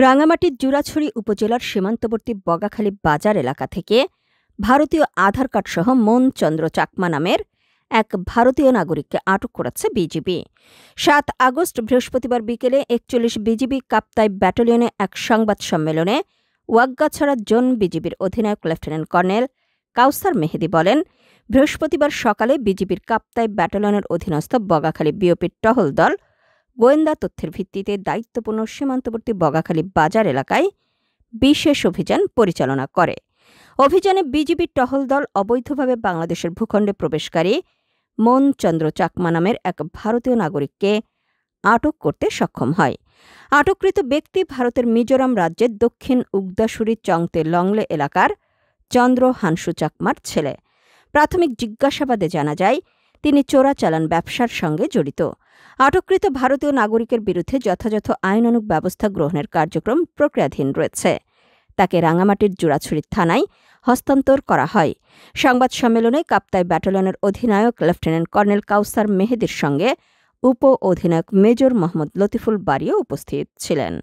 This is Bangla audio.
রাঙামাটির জুরাছড়ি উপজেলার সীমান্তবর্তী বগাখালী বাজার এলাকা থেকে ভারতীয় আধার কার্ডসহ মন চন্দ্র চাকমা নামের এক ভারতীয় নাগরিককে আটক করেছে বিজিবি। ৭ আগস্ট বৃহস্পতিবার বিকেলে ৪১ বিজিবি কাপ্তাই ব্যাটালিয়নে এক সংবাদ সম্মেলনে ওয়াগ্গাছড়া জোন বিজিবির অধিনায়ক লেফটেন্যান্ট কর্নেল কাউসার মেহেদী বলেন, বৃহস্পতিবার সকালে বিজিবির কাপ্তাই ব্যাটালিয়নের অধীনস্থ বগাখালী বিওপির টহল দল গোয়েন্দা তথ্যের ভিত্তিতে দায়িত্বপূর্ণ সীমান্তবর্তী বগাখালী বাজার এলাকায় বিশেষ অভিযান পরিচালনা করে। অভিযানে বিজিবির টহল দল অবৈধভাবে বাংলাদেশের ভূখণ্ডে প্রবেশকারী মন চন্দ্র চাকমা নামের এক ভারতীয় নাগরিককে আটক করতে সক্ষম হয়। আটককৃত ব্যক্তি ভারতের মিজোরাম রাজ্যের দক্ষিণ উগদাসুরি চংতে লংলে এলাকার চন্দ্র হানসু চাকমার ছেলে। প্রাথমিক জিজ্ঞাসাবাদে জানা যায়, তিনি চোরাচালান ব্যবসার সঙ্গে জড়িত। আটককৃত ভারতীয় নাগরিকের বিরুদ্ধে যথাযথ আইনানুগ ব্যবস্থা গ্রহণের কার্যক্রম প্রক্রিয়াধীন রয়েছে। তাকে রাঙামাটির জুরাছড়ি থানায় হস্তান্তর করা হয়। সংবাদ সম্মেলনে কাপ্তাই ব্যাটালিয়নের অধিনায়ক লেফটেন্যান্ট কর্নেল কাউসার মেহেদীর সঙ্গে উপ অধিনায়ক মেজর মোহাম্মদ লতিফুল বারিও উপস্থিত ছিলেন।